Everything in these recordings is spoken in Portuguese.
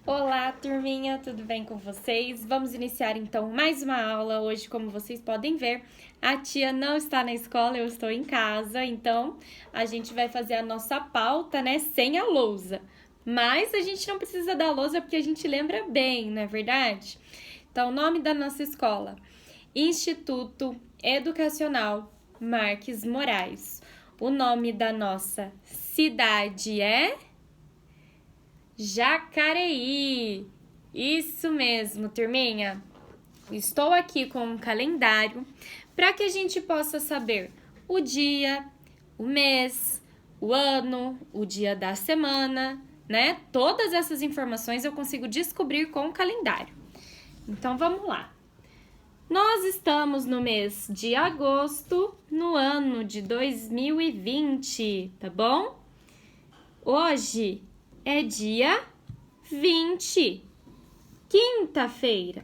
Olá, turminha, tudo bem com vocês? Vamos iniciar então mais uma aula. Hoje, como vocês podem ver, a tia não está na escola, eu estou em casa, então a gente vai fazer a nossa pauta, né, sem a lousa. Mas a gente não precisa da lousa porque a gente lembra bem, não é verdade? Então, o nome da nossa escola: Instituto Educacional Marques Moraes. O nome da nossa cidade é Jacareí. Isso mesmo, turminha. Estou aqui com um calendário para que a gente possa saber o dia, o mês, o ano, o dia da semana, né? Todas essas informações eu consigo descobrir com o calendário. Então vamos lá. Nós estamos no mês de agosto, no ano de 2020, tá bom? Hoje é dia 20, quinta-feira.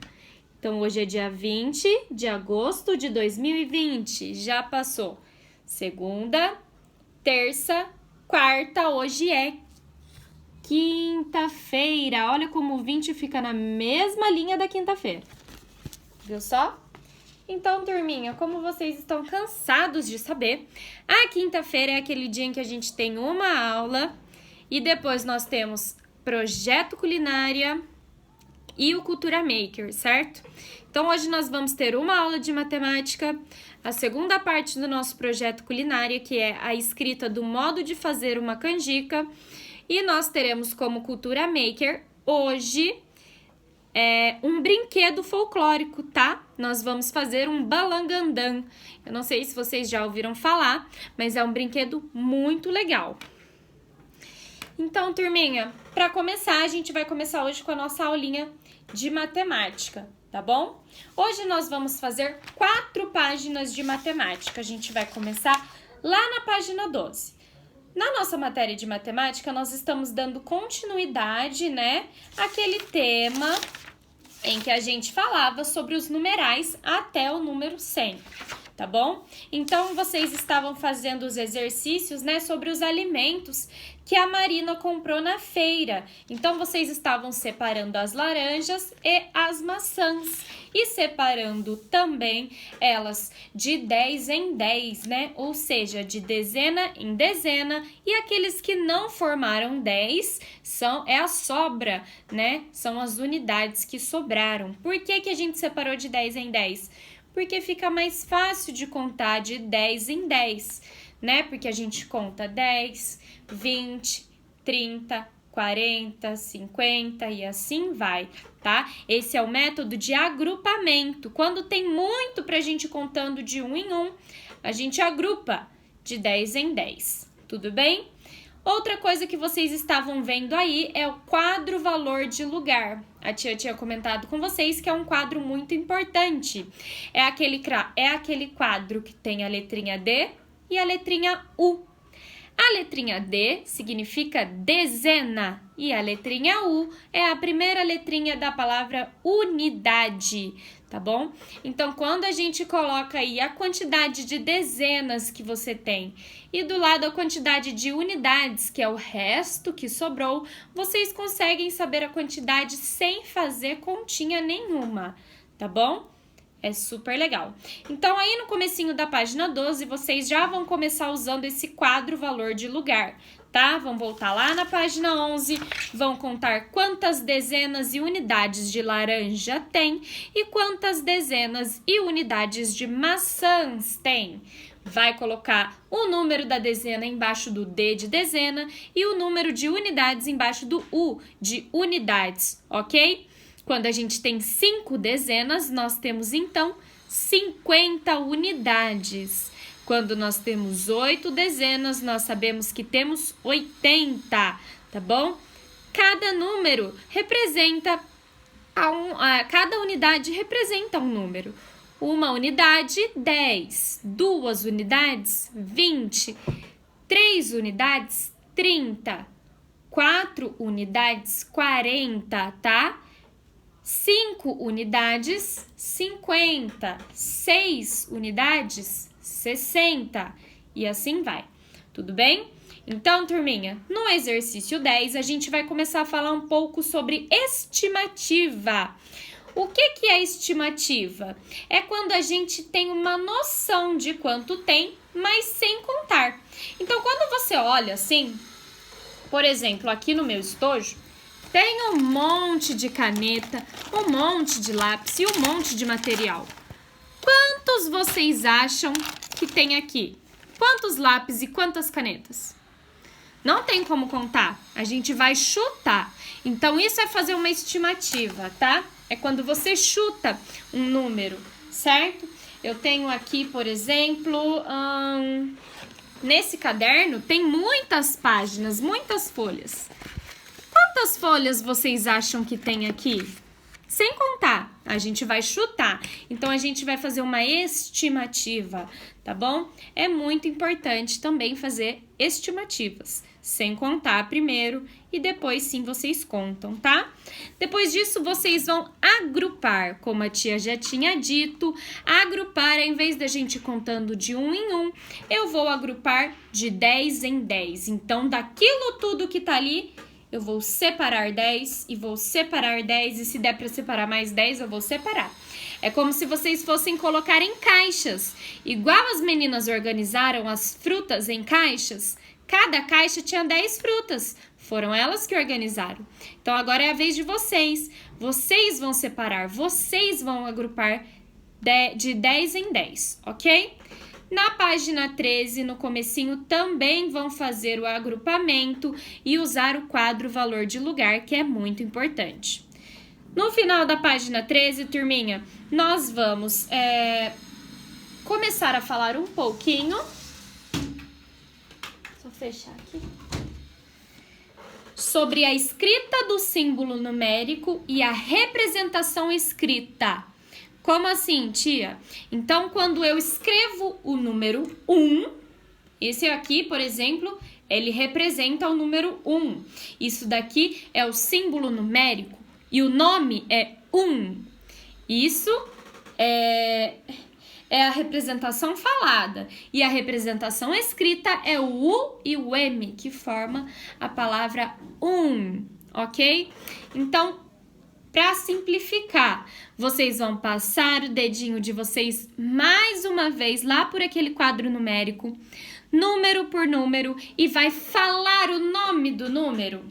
Então, hoje é dia 20 de agosto de 2020. Já passou segunda, terça, quarta. Hoje é quinta-feira. Olha como o 20 fica na mesma linha da quinta-feira. Viu só? Então, turminha, como vocês estão cansados de saber, a quinta-feira é aquele dia em que a gente tem uma aula e depois nós temos projeto culinária e o Cultura Maker, certo? Então, hoje nós vamos ter uma aula de matemática, a segunda parte do nosso projeto culinária, que é a escrita do modo de fazer uma canjica, e nós teremos como Cultura Maker hoje um brinquedo folclórico, tá? Nós vamos fazer um balangandã. Eu não sei se vocês já ouviram falar, mas é um brinquedo muito legal. Então, turminha, para começar, a gente vai começar hoje com a nossa aulinha de matemática, tá bom? Hoje nós vamos fazer 4 páginas de matemática. A gente vai começar lá na página 12. Na nossa matéria de matemática, nós estamos dando continuidade, né, àquele tema em que a gente falava sobre os numerais até o número 100, tá bom? Então, vocês estavam fazendo os exercícios, né, sobre os alimentos que a Marina comprou na feira. Então, vocês estavam separando as laranjas e as maçãs e separando também elas de 10 em 10, né? Ou seja, de dezena em dezena, e aqueles que não formaram 10 é a sobra, né? São as unidades que sobraram. Por que a gente separou de 10 em 10? Porque fica mais fácil de contar de 10 em 10, né? Porque a gente conta 10, 20, 30, 40, 50 e assim vai, tá? Esse é o método de agrupamento. Quando tem muito pra gente contando de 1 em 1, a gente agrupa de 10 em 10, tudo bem? Outra coisa que vocês estavam vendo aí é o quadro valor de lugar. A tia tinha comentado com vocês que é um quadro muito importante. É aquele quadro que tem a letrinha D e a letrinha U. A letrinha D significa dezena e a letrinha U é a primeira letrinha da palavra unidade, tá bom? Então, quando a gente coloca aí a quantidade de dezenas que você tem e do lado a quantidade de unidades, que é o resto que sobrou, vocês conseguem saber a quantidade sem fazer continha nenhuma, tá bom? É super legal. Então, aí no comecinho da página 12, vocês já vão começar usando esse quadro valor de lugar, tá? Vão voltar lá na página 11, vão contar quantas dezenas e unidades de laranja tem e quantas dezenas e unidades de maçãs tem. Vai colocar o número da dezena embaixo do D de dezena e o número de unidades embaixo do U de unidades, ok? Quando a gente tem 5 dezenas, nós temos, então, 50 unidades. Quando nós temos 8 dezenas, nós sabemos que temos 80, tá bom? Cada número representa, cada unidade representa um número. Uma unidade, 10. 2 unidades, 20. 3 unidades, 30. 4 unidades, 40, tá? 5 unidades, 50, 6 unidades, 60 e assim vai, tudo bem? Então, turminha, no exercício 10, a gente vai começar a falar um pouco sobre estimativa. O que é estimativa? É quando a gente tem uma noção de quanto tem, mas sem contar. Então, quando você olha assim, por exemplo, aqui no meu estojo, tem um monte de caneta, um monte de lápis e um monte de material. Quantos vocês acham que tem aqui? Quantos lápis e quantas canetas? Não tem como contar, a gente vai chutar. Então, isso é fazer uma estimativa, tá? É quando você chuta um número, certo? Eu tenho aqui, por exemplo, nesse caderno tem muitas páginas, muitas folhas. Quantas folhas vocês acham que tem aqui? Sem contar, a gente vai chutar. Então, a gente vai fazer uma estimativa, tá bom? É muito importante também fazer estimativas, sem contar primeiro e depois sim vocês contam, tá? Depois disso, vocês vão agrupar, como a tia já tinha dito. Agrupar, em vez da gente contando de 1 em 1, eu vou agrupar de 10 em 10. Então, daquilo tudo que tá ali, eu vou separar 10 e vou separar 10, e se der para separar mais 10, eu vou separar. É como se vocês fossem colocar em caixas. Igual as meninas organizaram as frutas em caixas, cada caixa tinha 10 frutas. Foram elas que organizaram. Então, agora é a vez de vocês. Vocês vão separar, vocês vão agrupar de 10 em 10, ok? Na página 13, no comecinho, também vão fazer o agrupamento e usar o quadro valor de lugar, que é muito importante. No final da página 13, turminha, nós vamos começar a falar um pouquinho. Só fechar aqui. Sobre a escrita do símbolo numérico e a representação escrita. Como assim, tia? Então, quando eu escrevo o número 1, esse aqui, por exemplo, ele representa o número 1. Isso daqui é o símbolo numérico e o nome é 1. Isso é a representação falada. E a representação escrita é o U e o M, que forma a palavra ok? Então, para simplificar, vocês vão passar o dedinho de vocês mais uma vez lá por aquele quadro numérico, número por número, e vai falar o nome do número.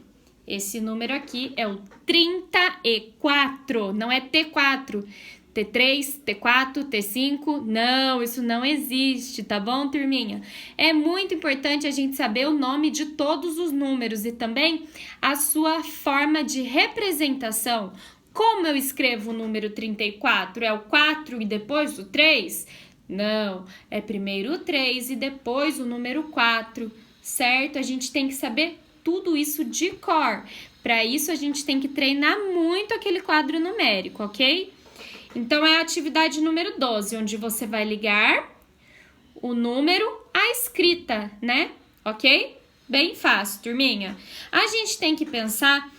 Esse número aqui é o 34, não é T4, T3, T4, T5, não, isso não existe, tá bom, turminha? É muito importante a gente saber o nome de todos os números e também a sua forma de representação. Como eu escrevo o número 34? É o 4 e depois o 3? Não, é primeiro o 3 e depois o número 4, certo? A gente tem que saber tudo isso de cor. Para isso, a gente tem que treinar muito aquele quadro numérico, ok? Então, é a atividade número 12, onde você vai ligar o número à escrita, né? Ok? Bem fácil, turminha. A gente tem que pensar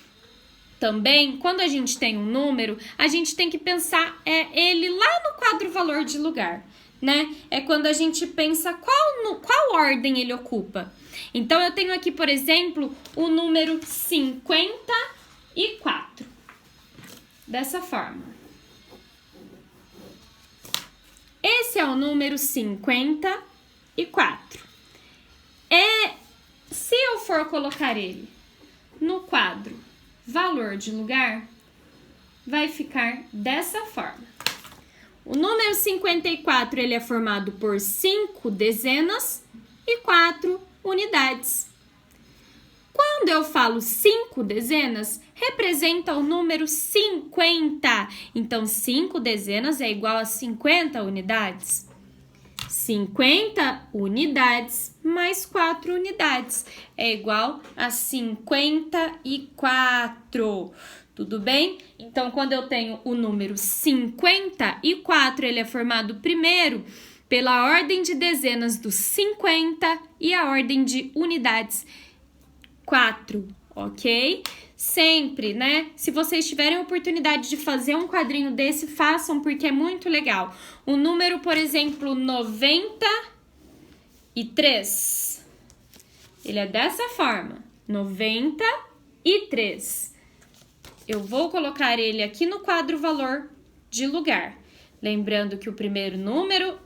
também, quando a gente tem um número, a gente tem que pensar ele lá no quadro valor de lugar, né? É quando a gente pensa qual ordem ele ocupa. Então, eu tenho aqui, por exemplo, o número 54. Dessa forma. Esse é o número 54. Se eu for colocar ele no quadro valor de lugar, vai ficar dessa forma. O número 54, ele é formado por 5 dezenas e 4 unidades. Quando eu falo 5 dezenas, representa o número 50. Então, 5 dezenas é igual a 50 unidades. 50 unidades mais 4 unidades é igual a 54. Tudo bem? Então, quando eu tenho o número 54, ele é formado primeiro pela ordem de dezenas dos 50 e a ordem de unidades 4, ok? Sempre, né? Se vocês tiverem a oportunidade de fazer um quadrinho desse, façam, porque é muito legal. O número, por exemplo, 93. Ele é dessa forma, 93. Eu vou colocar ele aqui no quadro valor de lugar. Lembrando que o primeiro número,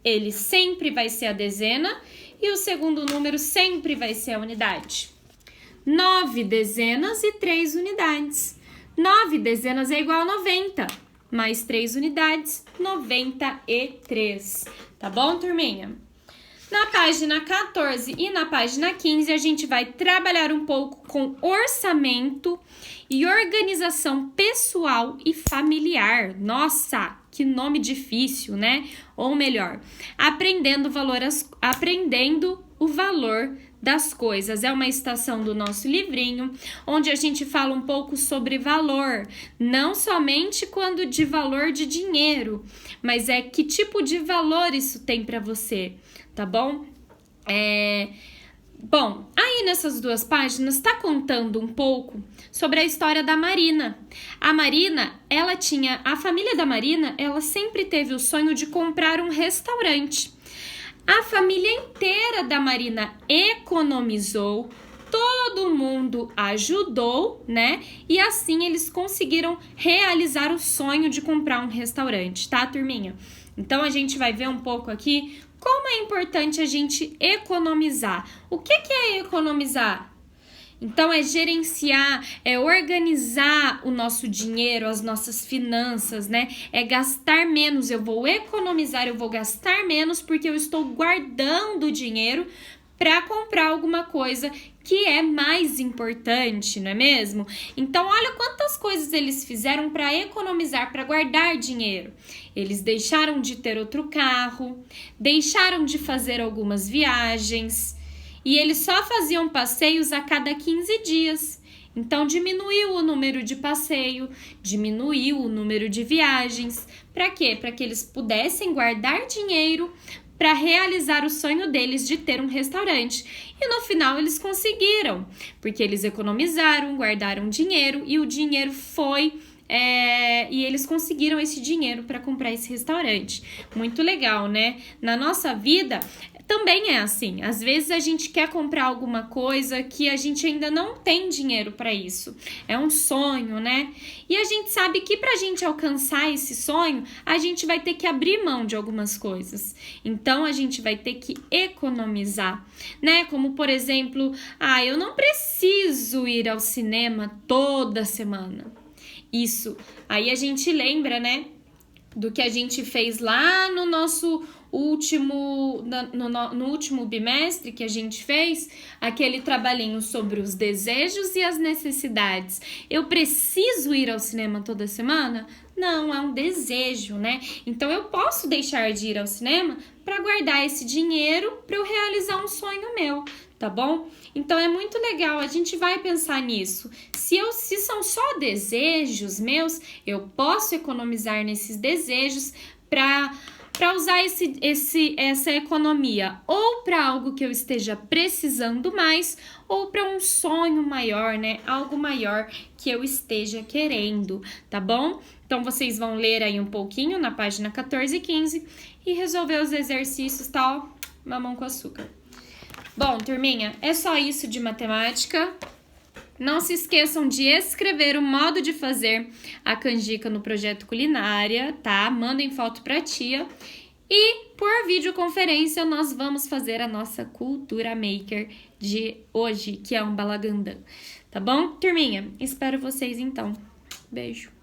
ele sempre vai ser a dezena e o segundo número sempre vai ser a unidade. 9 dezenas e 3 unidades. 9 dezenas é igual a 90, mais 3 unidades, 93. Tá bom, turminha? Na página 14 e na página 15, a gente vai trabalhar um pouco com orçamento e organização pessoal e familiar. Nossa, que nome difícil, né? Ou melhor, aprendendo o valor das coisas. É uma estação do nosso livrinho, onde a gente fala um pouco sobre valor, não somente quando de valor de dinheiro, mas é que tipo de valor isso tem para você, tá bom? Bom, aí nessas duas páginas está contando um pouco sobre a história da Marina. A Marina, a família da Marina, ela sempre teve o sonho de comprar um restaurante. A família inteira da Marina economizou, todo mundo ajudou, né? E assim eles conseguiram realizar o sonho de comprar um restaurante, tá, turminha? Então a gente vai ver um pouco aqui como é importante a gente economizar. O que é economizar? Então, é gerenciar, é organizar o nosso dinheiro, as nossas finanças, né? É gastar menos, eu vou economizar, eu vou gastar menos porque eu estou guardando dinheiro para comprar alguma coisa que é mais importante, não é mesmo? Então, olha quantas coisas eles fizeram para economizar, para guardar dinheiro. Eles deixaram de ter outro carro, deixaram de fazer algumas viagens, e eles só faziam passeios a cada 15 dias. Então, diminuiu o número de passeio, diminuiu o número de viagens. Para quê? Para que eles pudessem guardar dinheiro para realizar o sonho deles de ter um restaurante. E no final eles conseguiram, porque eles economizaram, guardaram dinheiro e o dinheiro foi... e eles conseguiram esse dinheiro para comprar esse restaurante. Muito legal, né? Na nossa vida também é assim. Às vezes a gente quer comprar alguma coisa que a gente ainda não tem dinheiro para isso. É um sonho, né? E a gente sabe que para a gente alcançar esse sonho, a gente vai ter que abrir mão de algumas coisas. Então a gente vai ter que economizar, né? Como por exemplo, eu não preciso ir ao cinema toda semana. Isso, aí a gente lembra, né, do que a gente fez lá no nosso último, no último bimestre que a gente fez, aquele trabalhinho sobre os desejos e as necessidades. Eu preciso ir ao cinema toda semana? Não, é um desejo, né? Então eu posso deixar de ir ao cinema para guardar esse dinheiro para eu realizar um sonho meu, tá bom? Então é muito legal, a gente vai pensar nisso. Se são só desejos meus, eu posso economizar nesses desejos para usar essa economia ou para algo que eu esteja precisando mais ou para um sonho maior, né? Algo maior que eu esteja querendo, tá bom? Então, vocês vão ler aí um pouquinho na página 14 e 15 e resolver os exercícios, tal, mamão com açúcar. Bom, turminha, é só isso de matemática. Não se esqueçam de escrever o modo de fazer a canjica no projeto culinária, tá? Mandem foto pra tia. E por videoconferência nós vamos fazer a nossa cultura maker de hoje, que é um balagandã. Tá bom, turminha? Espero vocês então. Beijo.